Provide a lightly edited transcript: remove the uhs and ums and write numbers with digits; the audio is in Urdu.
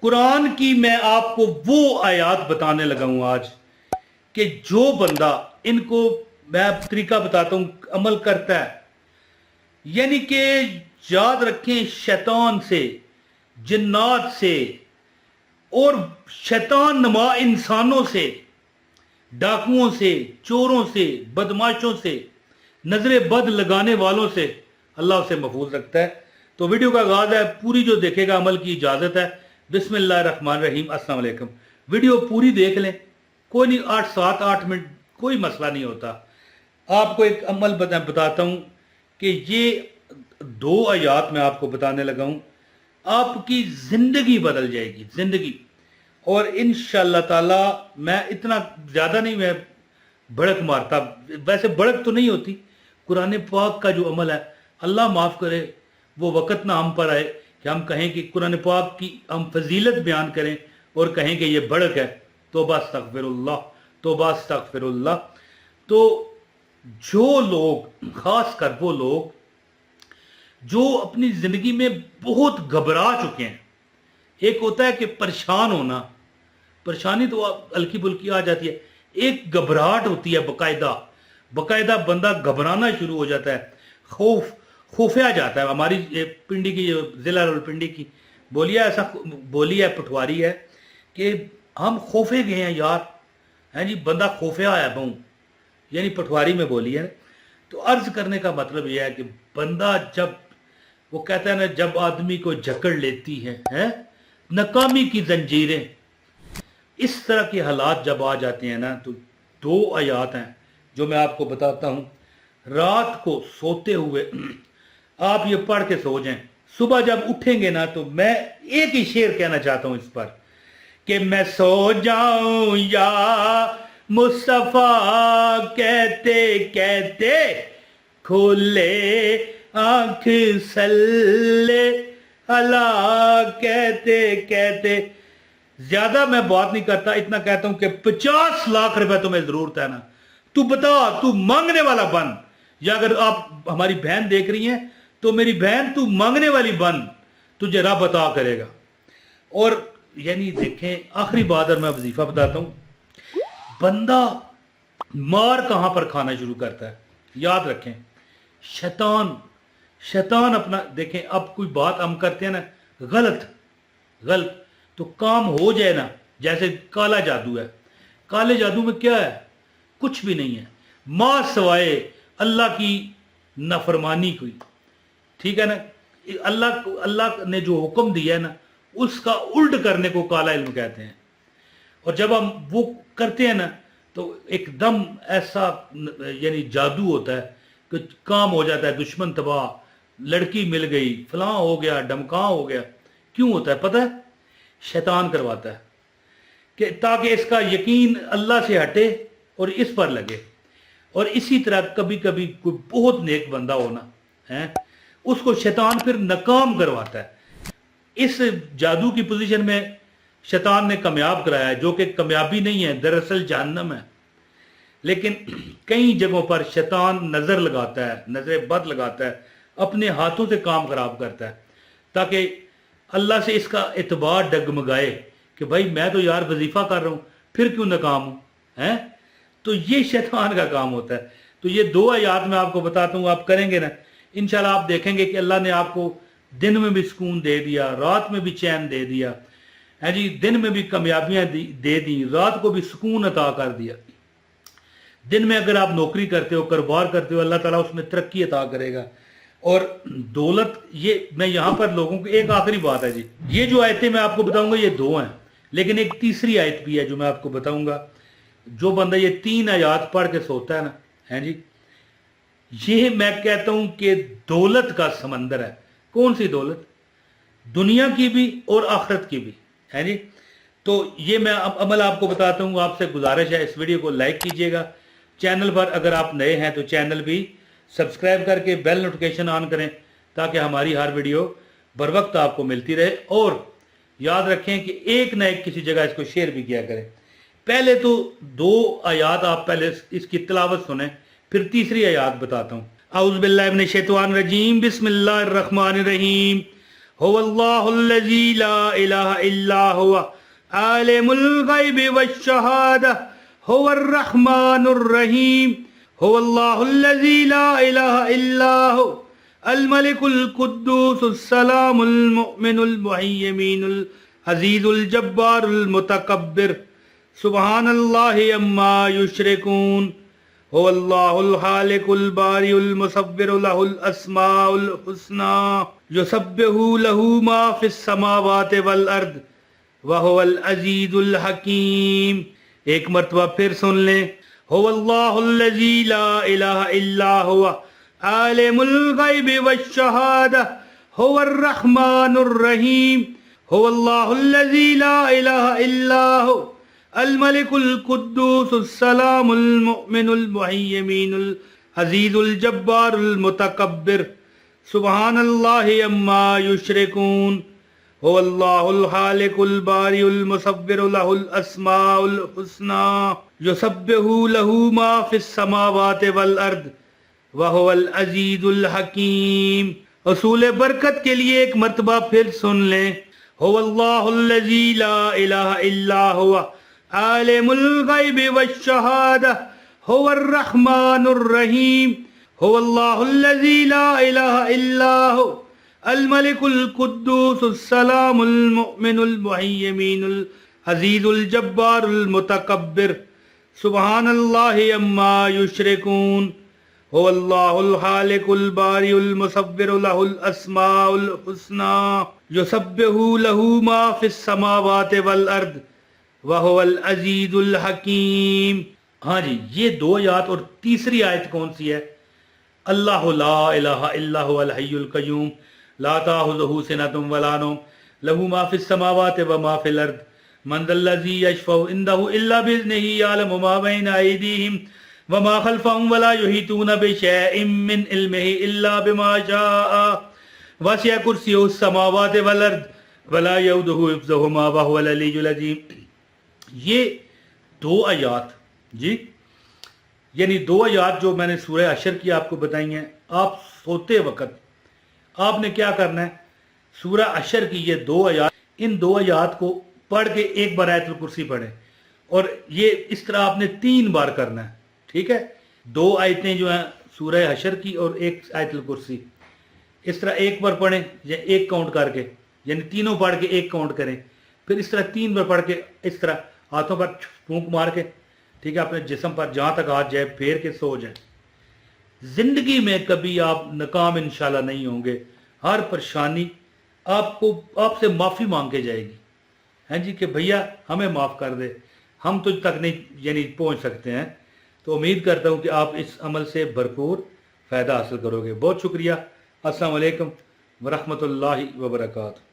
قرآن کی میں آپ کو وہ آیات بتانے لگا ہوں آج کہ جو بندہ ان کو میں طریقہ بتاتا ہوں عمل کرتا ہے، یعنی کہ یاد رکھیں شیطان سے، جنات سے اور شیطان نما انسانوں سے، ڈاکوؤں سے، چوروں سے، بدماشوں سے، نظر بد لگانے والوں سے اللہ اسے محفوظ رکھتا ہے۔ تو ویڈیو کا آغاز ہے، پوری جو دیکھے گا عمل کی اجازت ہے۔ بسم اللہ الرحمن الرحیم۔ السلام علیکم۔ ویڈیو پوری دیکھ لیں، کوئی نہیں، 8 منٹ کوئی مسئلہ نہیں ہوتا۔ آپ کو ایک عمل بتاتا ہوں کہ یہ 2 آیات میں آپ کو بتانے لگا ہوں، آپ کی زندگی بدل جائے گی، زندگی۔ اور انشاءاللہ تعالی میں اتنا زیادہ نہیں میں بڑک مارتا، ویسے بڑک تو نہیں ہوتی، قرآن پاک کا جو عمل ہے، اللہ معاف کرے وہ وقت نہ ہم پر آئے کہ ہم کہیں کہ قرآن پاک کی ہم فضیلت بیان کریں اور کہیں کہ یہ بڑک ہے۔ توبہ استغفر اللہ، توبہ استغفر اللہ۔ تو جو لوگ، خاص کر وہ لوگ جو اپنی زندگی میں بہت گھبرا چکے ہیں، ایک ہوتا ہے کہ پریشان ہونا، پریشانی تو ہلکی پھلکی آ جاتی ہے، ایک گھبراہٹ ہوتی ہے، باقاعدہ بندہ گھبرانا شروع ہو جاتا ہے، خوفیا جاتا ہے۔ ہماری پنڈی کی، ضلع راولپنڈی کی بولی ہے، ایسا بولی ہے، پٹواری ہے کہ ہم خوفے گئے ہیں یار، ہیں جی، بندہ خوفیا آیا بہوں، یعنی پٹواری میں بولی ہے۔ تو عرض کرنے کا مطلب یہ ہے کہ بندہ جب، وہ کہتا ہے نا، جب آدمی کو جکڑ لیتی ہے ناکامی کی زنجیریں، اس طرح کے حالات جب آ جاتے ہیں نا، تو 2 آیات ہیں جو میں آپ کو بتاتا ہوں۔ رات کو سوتے ہوئے آپ یہ پڑھ کے سو جائیں، صبح جب اٹھیں گے نا، تو میں ایک ہی شعر کہنا چاہتا ہوں اس پر کہ میں سو جاؤں یا مصطفیٰ کہتے کہتے، کھولے آنکھ صلی اللہ کہتے کہتے۔ زیادہ میں بات نہیں کرتا، اتنا کہتا ہوں کہ 50 لاکھ روپے تمہیں ضرورت ہے نا، تو بتا، تو مانگنے والا بن، یا اگر آپ ہماری بہن دیکھ رہی ہیں تو میری بہن تو مانگنے والی بن، تجھے رب عطا کرے گا۔ اور یعنی دیکھیں، آخری بات اور میں وظیفہ بتاتا ہوں، بندہ مار کہاں پر کھانا شروع کرتا ہے، یاد رکھیں، شیطان اپنا، دیکھیں اب کوئی بات ہم کرتے ہیں نا غلط تو کام ہو جائے نا، جیسے کالا جادو ہے، کالے جادو میں کیا ہے؟ کچھ بھی نہیں ہے، ماں سوائے اللہ کی نافرمانی کوئی، ٹھیک ہے نا۔ اللہ نے جو حکم دیا ہے نا، اس کا الٹ کرنے کو کالا علم کہتے ہیں۔ اور جب ہم وہ کرتے ہیں نا، تو ایک دم ایسا یعنی جادو ہوتا ہے کہ کام ہو جاتا ہے، دشمن تباہ، لڑکی مل گئی، فلاں ہو گیا، ڈمکاں ہو گیا۔ کیوں ہوتا ہے پتہ ہے؟ شیطان کرواتا ہے کہ تاکہ اس کا یقین اللہ سے ہٹے اور اس پر لگے۔ اور اسی طرح کبھی کبھی کوئی بہت نیک بندہ ہونا ہے، اس کو شیطان پھر ناکام کرواتا ہے۔ اس جادو کی پوزیشن میں شیطان نے کامیاب کرایا ہے، جو کہ کامیابی نہیں ہے، دراصل جہنم ہے۔ لیکن کئی جگہوں پر شیطان نظر لگاتا ہے، نظر بد لگاتا ہے، اپنے ہاتھوں سے کام خراب کرتا ہے، تاکہ اللہ سے اس کا اعتبار ڈگمگائے کہ بھائی میں تو یار وظیفہ کر رہا ہوں، پھر کیوں ناکام ہوں؟ تو یہ شیطان کا کام ہوتا ہے۔ تو یہ 2 آیات میں آپ کو بتاتا ہوں، آپ کریں گے نا، انشاءاللہ آپ دیکھیں گے کہ اللہ نے آپ کو دن میں بھی سکون دے دیا، رات میں بھی چین دے دیا، ہے جی، دن میں بھی کامیابیاں دے دی، رات کو بھی سکون عطا کر دیا۔ دن میں اگر آپ نوکری کرتے ہو، کاروبار کرتے ہو، اللہ تعالیٰ اس میں ترقی عطا کرے گا۔ اور دولت، یہ میں یہاں پر لوگوں کو ایک آخری بات ہے جی، یہ جو آیتیں میں آپ کو بتاؤں گا یہ 2 ہیں، لیکن ایک تیسری آیت بھی ہے جو میں آپ کو بتاؤں گا۔ جو بندہ یہ 3 آیات پڑھ کے سوتا ہے نا، ہیں جی، یہ میں کہتا ہوں کہ دولت کا سمندر ہے۔ کون سی دولت؟ دنیا کی بھی اور آخرت کی بھی، ہے جی۔ تو یہ میں عمل آپ کو بتاتا ہوں، آپ سے گزارش ہے اس ویڈیو کو لائک کیجئے گا، چینل پر اگر آپ نئے ہیں تو چینل بھی سبسکرائب کر کے بیل نوٹیفیکیشن آن کریں تاکہ ہماری ہر ویڈیو بر وقت آپ کو ملتی رہے۔ اور یاد رکھیں کہ ایک نہ ایک کسی جگہ اس کو شیئر بھی کیا کریں۔ پہلے تو 2 آیات آپ پہلے اس کی تلاوت سنیں، پھر تیسری آیات بتاتا ہوں۔ اعوذ باللہ من الشیطان الرجیم، بسم اللہ الرحمن الرحیم۔ هو الله الذي لا إله إلا هو عالم الغيب والشهادة هو الرحمن الرحيم هو الله الذي لا إله إلا هو الملك القدوس السلام المؤمن المهيمن العزيز الجبار المتكبر سبحان الله عما يشركون هو الله الخالق البارئ المصور له الاسماء الحسنى يسبح له ما في السماوات والارض وهو العزيز الحكيم. ایک مرتبہ پھر سن لیں. هو الله الذي لا اله الا هو عالم الغيب والشهادة هو الرحمن الرحيم هو الله الذي لا اله الا هو الملك القدوس السلام المؤمن المهيمن العزيز الجبار المتكبر سبحان الله عما يشركون هو الله الخالق البارئ المصور له الاسماء الحسنى يسبح له ما في السماوات والارض وهو العزيز الحكيم. اصول برکت کے لیے ایک مرتبہ پھر سن لیں. هو الله الذي لا اله الا هو عالم الغیب والشہادہ هو الرحمن الرحیم هو الله الذي لا الہ الا هو الملك القدوس السلام المؤمن المهيمن العزيز الجبار المتكبر سبحان الله عما يشركون هو الله الخالق البارئ المصور له الاسماء الحسنى يسبح له ما في السماوات والارض وَهُوَ الْعَزِيزُ الْحَكِيمُ. ہاں جی، یہ دو آیات. اور تیسری آیت کون سی ہے؟ اللہ لا الہ الا هو الحی القیوم لا تأخذہ سنۃ ولا نوم لہ ما فی السماوات وما فی الارض من ذا الذی یشفع عندہ الا باذنہ یعلم ما بین ایدیہم وما خلفہم ولا یحیطون بشیء من علمہ الا بما شاء وسع کرسیہ السماوات والارض ولا یؤودہ حفظہما وہو العلی العظیم. یہ دو آیات جی، یعنی دو آیات جو میں نے سورہ حشر کی آپ کو بتائی ہیں. آپ سوتے وقت آپ نے کیا کرنا ہے؟ سورہ حشر کی یہ دو آیات، ان دو آیات کو پڑھ کے ایک بار آیت الکرسی پڑھیں، اور یہ اس طرح آپ نے 3 بار کرنا ہے. ٹھیک ہے؟ 2 آیتیں جو ہیں سورہ حشر کی اور ایک آیت الکرسی، اس طرح ایک بار پڑھیں یا ایک کاؤنٹ کر کے، یعنی تینوں پڑھ کے ایک کاؤنٹ کریں. پھر اس طرح 3 بار پڑھ کے اس طرح ہاتھوں پر پھونک مار کے، ٹھیک ہے، اپنے جسم پر جہاں تک ہاتھ جائے پھیر کے سو جائیں. زندگی میں کبھی آپ ناکام انشاءاللہ نہیں ہوں گے. ہر پریشانی آپ سے معافی مانگ کے جائے گی. ہیں جی کہ بھیا ہمیں معاف کر دے، ہم تجھ تک نہیں یعنی پہنچ سکتے ہیں. تو امید کرتا ہوں کہ آپ اس عمل سے بھرپور فائدہ حاصل کرو گے. بہت شکریہ. السلام علیکم ورحمۃ اللہ وبرکاتہ.